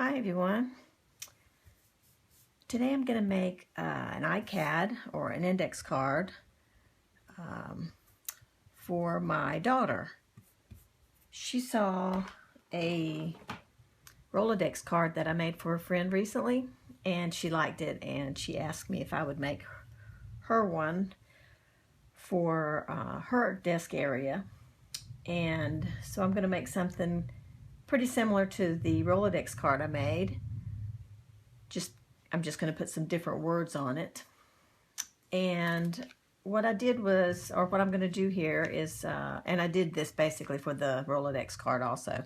Hi everyone. Today I'm going to make an ICAD or an index card for my daughter. She saw a Rolodex card that I made for a friend recently and she liked it, and she asked me if I would make her one for her desk area. And so I'm going to make something pretty similar to the Rolodex card I made. I'm just going to put some different words on it. And what I did was, or what I'm going to do here is, and I did this basically for the Rolodex card also,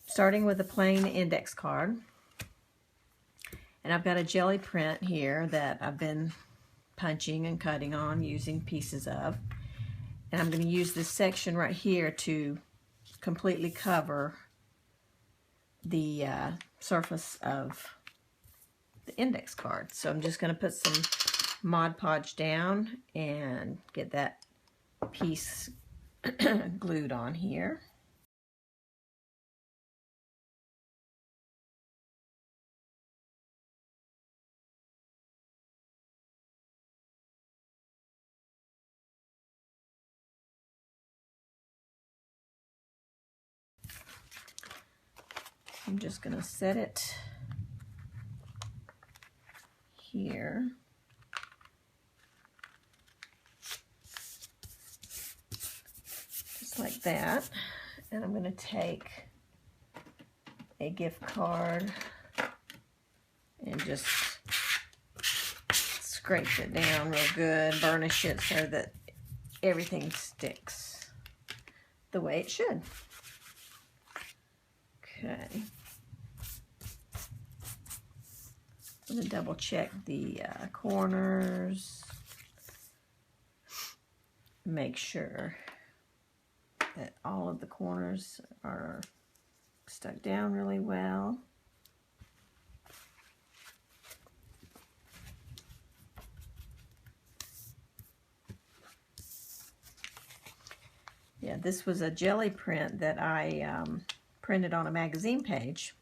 starting with a plain index card. And I've got a jelly print here that I've been punching and cutting on using pieces of. And I'm going to use this section right here to completely cover the surface of the index card. So I'm just going to put some Mod Podge down and get that piece glued on here. I'm just going to set it here. Just like that. And I'm going to take a gift card and just scrape it down real good, burnish it so that everything sticks the way it should. Okay. I'm going to double check the corners, make sure that all of the corners are stuck down really well. Yeah, this was a jelly print that I printed on a magazine page.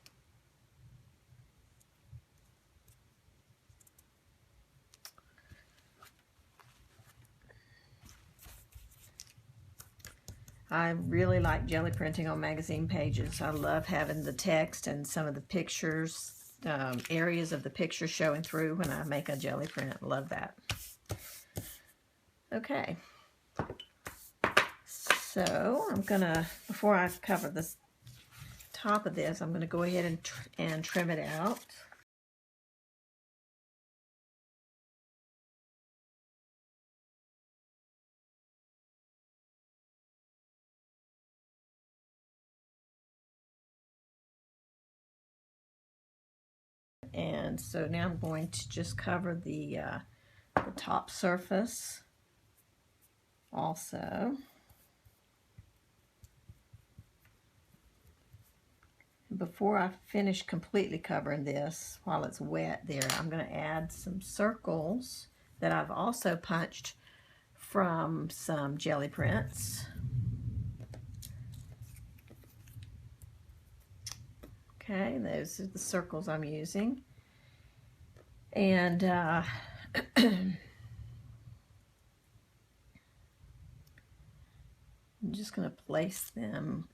I really like jelly printing on magazine pages. I love having the text and some of the pictures, areas of the picture showing through when I make a jelly print. Love that. Okay. So I'm gonna, before I cover this top of this, I'm gonna go ahead and trim it out. And so now I'm going to just cover the top surface also. Before I finish completely covering this, while it's wet there, I'm going to add some circles that I've also punched from some jelly prints. Okay, those are the circles I'm using. And I'm just going to place them.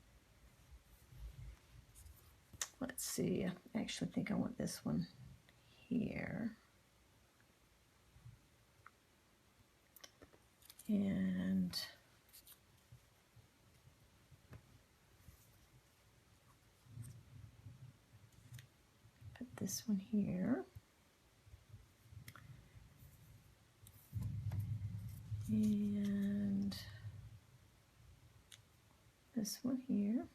Let's see, I actually think I want this one here. And put this one here. And this one here.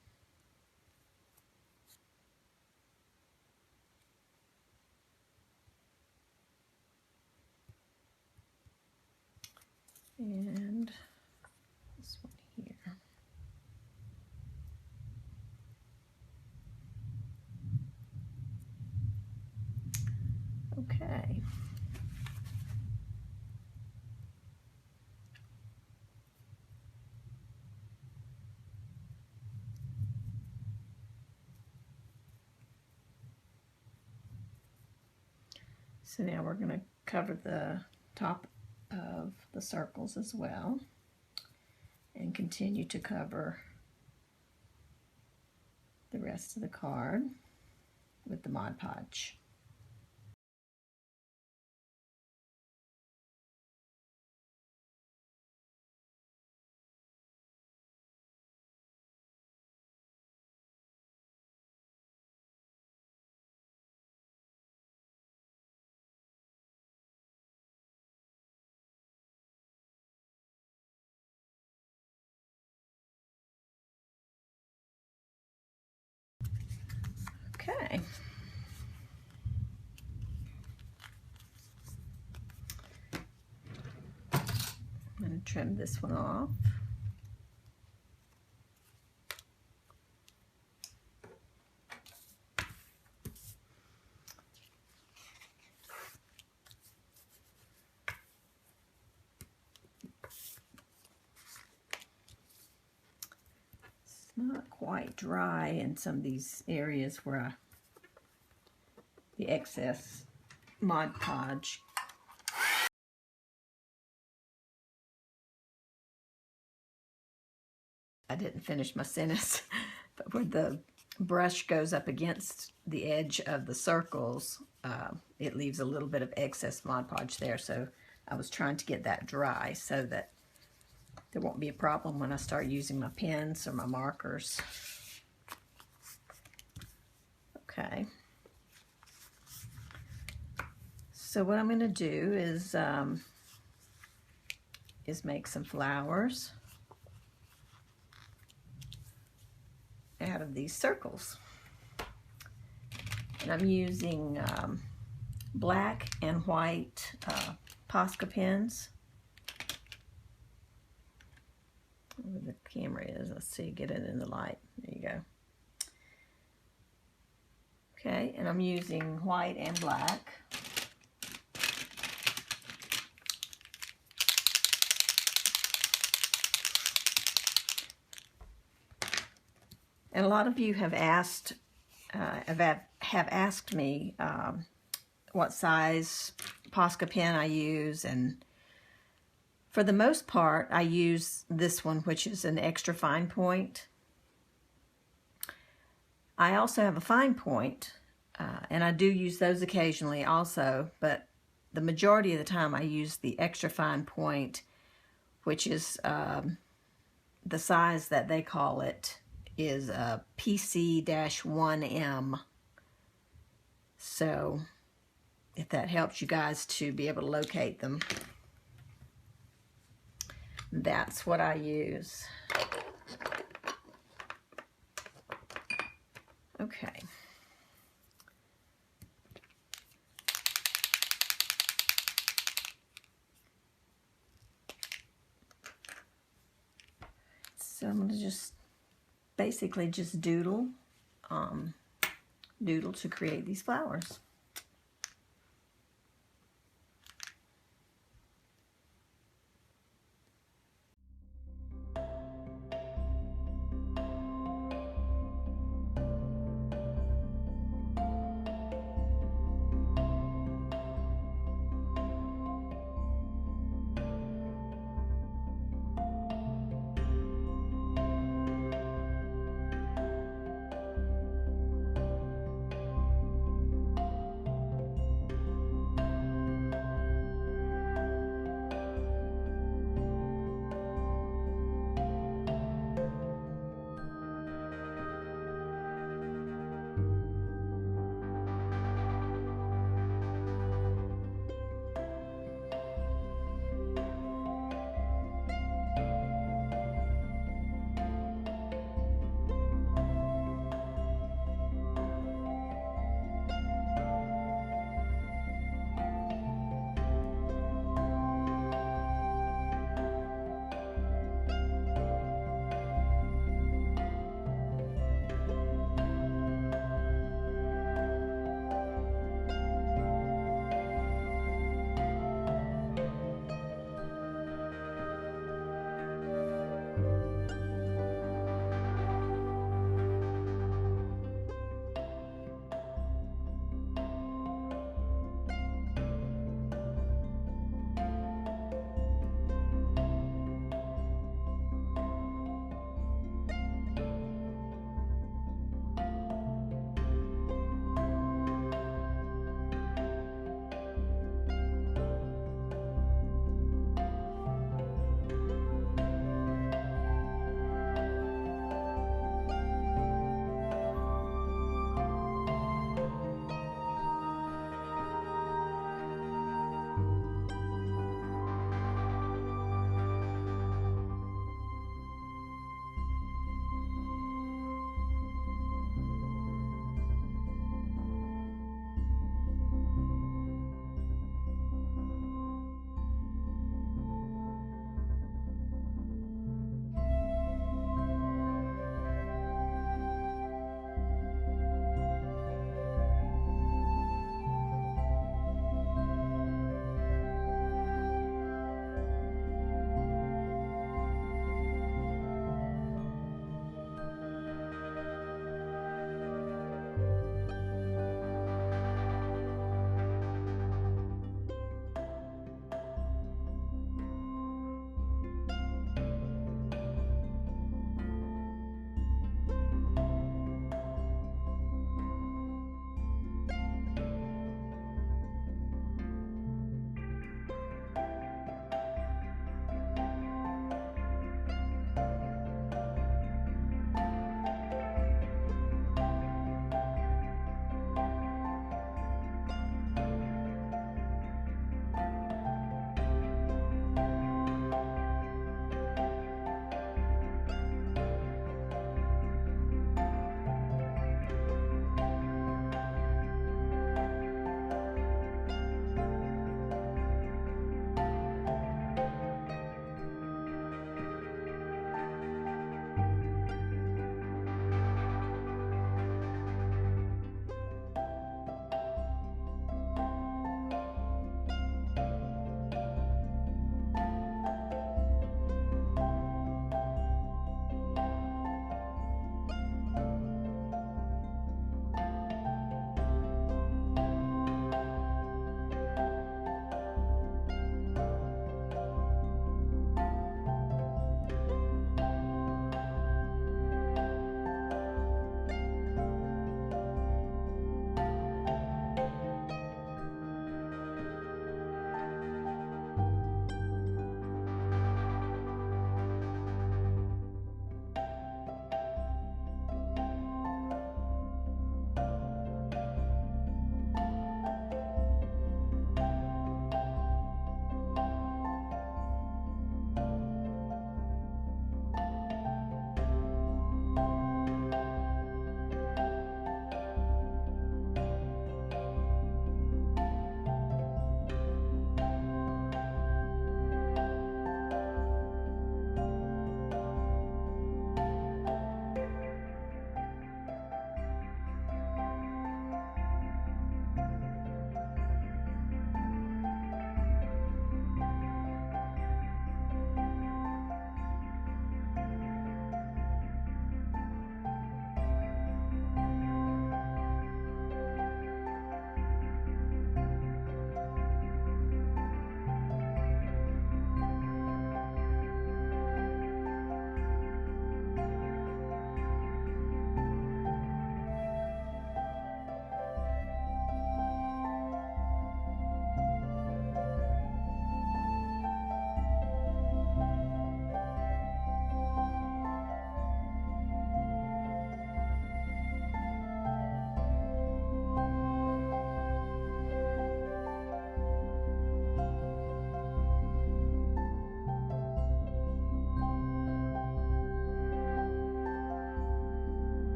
And this one here. Okay. So now we're going to cover the top of the circles as well and continue to cover the rest of the card with the Mod Podge. Okay. I'm going to trim this one off. It's not quite dry in some of these areas where the excess Mod Podge. I didn't finish my sentence, but where the brush goes up against the edge of the circles, it leaves a little bit of excess Mod Podge there. So I was trying to get that dry so that there won't be a problem when I start using my pens or my markers. Okay. So what I'm going to do is make some flowers out of these circles. And I'm using black and white Posca pens. Where the camera is, let's see, get it in the light. There you go. Okay, and I'm using white and black. And a lot of you have asked me what size Posca pen I use, and for the most part I use this one, which is an extra fine point. I also have a fine point, and I do use those occasionally also, but the majority of the time I use the extra fine point, which is the size that they call it is a PC-1M. So if that helps you guys to be able to locate them, that's what I use. Okay. So I'm going to just basically just doodle to create these flowers.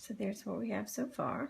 So there's what we have so far.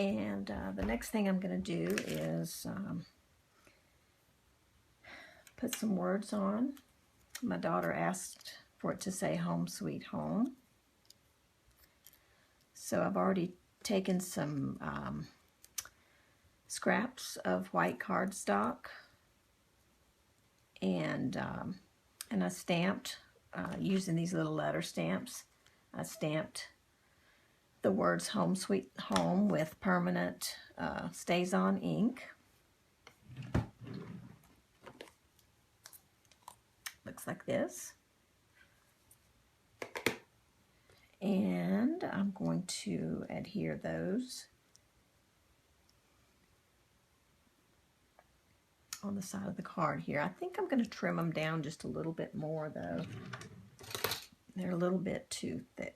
And the next thing I'm going to do is put some words on. My daughter asked for it to say Home Sweet Home. So I've already taken some scraps of white cardstock and I stamped using these little letter stamps. I stamped the words Home Sweet Home with permanent stays on ink. Looks like this. And I'm going to adhere those on the side of the card here. I think I'm going to trim them down just a little bit more though. They're a little bit too thick.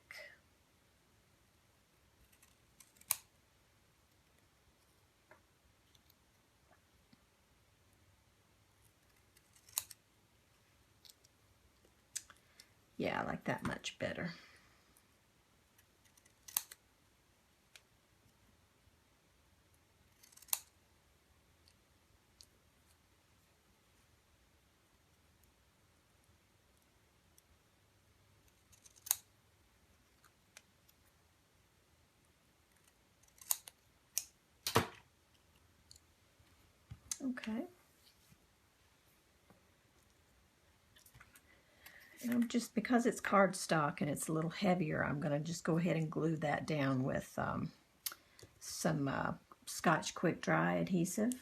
Yeah, I like that much better. Okay. And just because it's cardstock and it's a little heavier, I'm going to just go ahead and glue that down with some Scotch Quick Dry adhesive.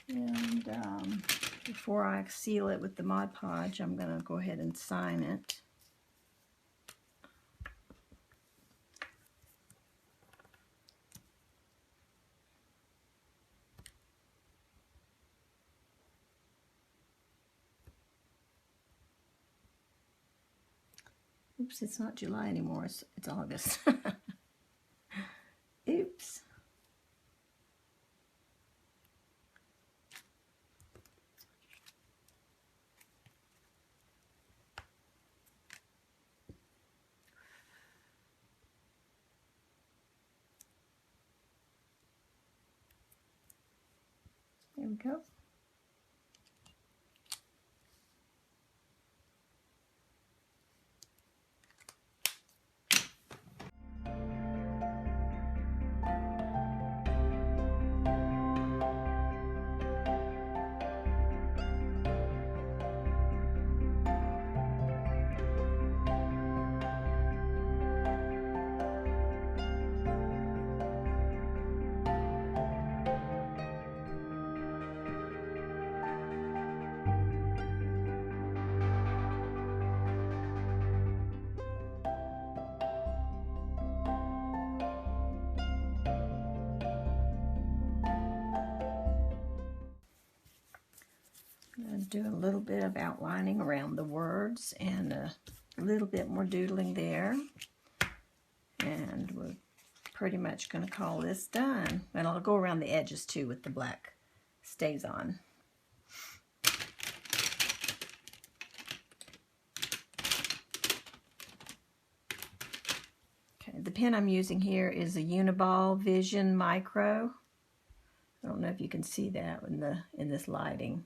And before I seal it with the Mod Podge, I'm going to go ahead and sign it. Oops, it's not July anymore, it's August. Oops. There we go. I'm going to do a little bit of outlining around the words and a little bit more doodling there. And we're pretty much going to call this done. And I'll go around the edges too with the black stays on. Okay, the pen I'm using here is a Uniball Vision Micro. I don't know if you can see that in this lighting.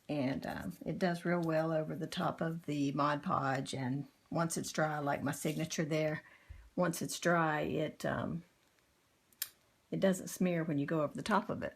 And it does real well over the top of the Mod Podge, and once it's dry, like my signature there, once it's dry, it doesn't smear when you go over the top of it.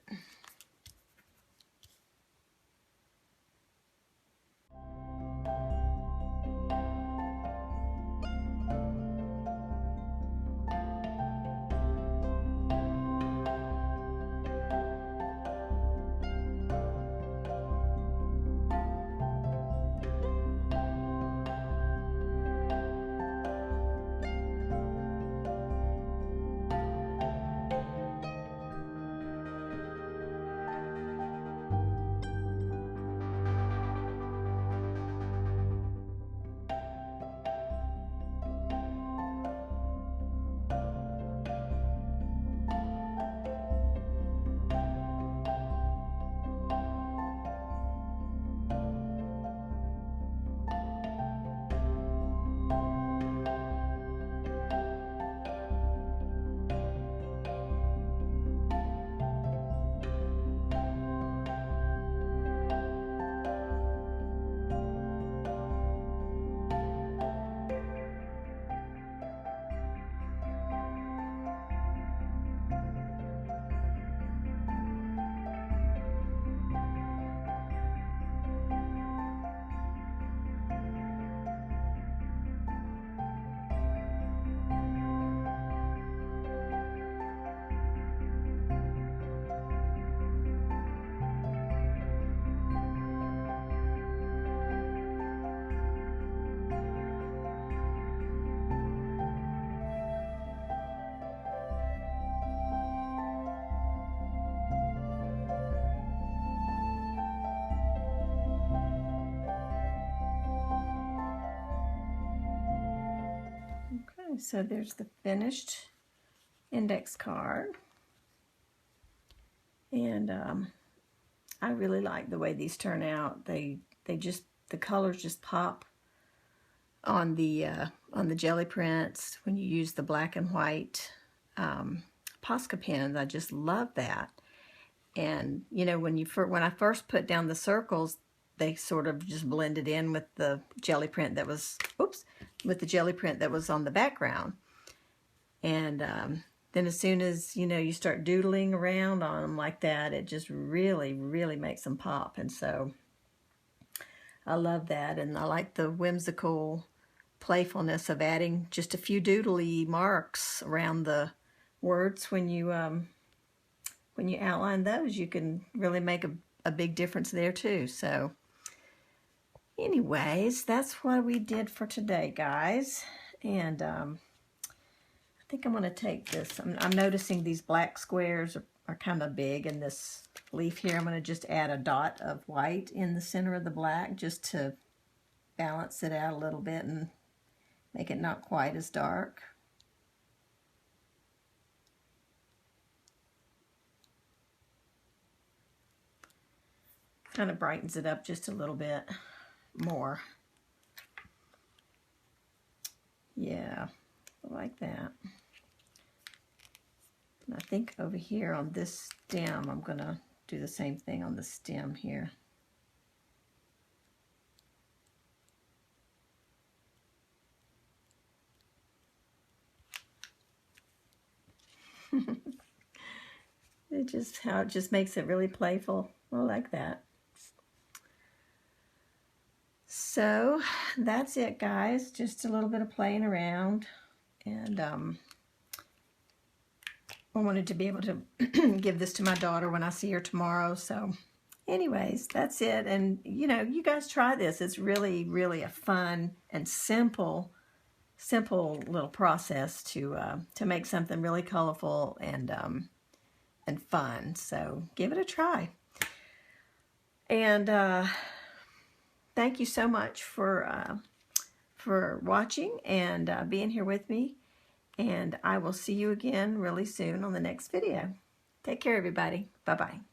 so there's the finished index card. And I really like the way these turn out. The colors just pop on the Gelli prints when you use the black and white Posca pens. I just love that. And you know, when I first put down the circles, they sort of just blended in with the Gelli print that was, with the Gelli print that was on the background. And then as soon as, you know, you start doodling around on them like that, it just really, really makes them pop. And so I love that. And I like the whimsical playfulness of adding just a few doodly marks around the words. When you outline those, you can really make a big difference there too. So anyways, that's what we did for today, guys. And I think I'm going to take this. I'm noticing these black squares are kind of big in this leaf here. I'm going to just add a dot of white in the center of the black just to balance it out a little bit and make it not quite as dark. Kind of brightens it up just a little bit more. Yeah, I like that. And I think over here on this stem, I'm going to do the same thing on the stem here. How it just makes it really playful. I like that. So that's it, guys. Just a little bit of playing around, and I wanted to be able to give this to my daughter when I see her tomorrow. So anyways, that's it. And you know, you guys try this. It's really, really a fun and simple little process to make something really colorful and fun. So give it a try. And thank you so much for watching and being here with me. And I will see you again really soon on the next video. Take care, everybody. Bye-bye.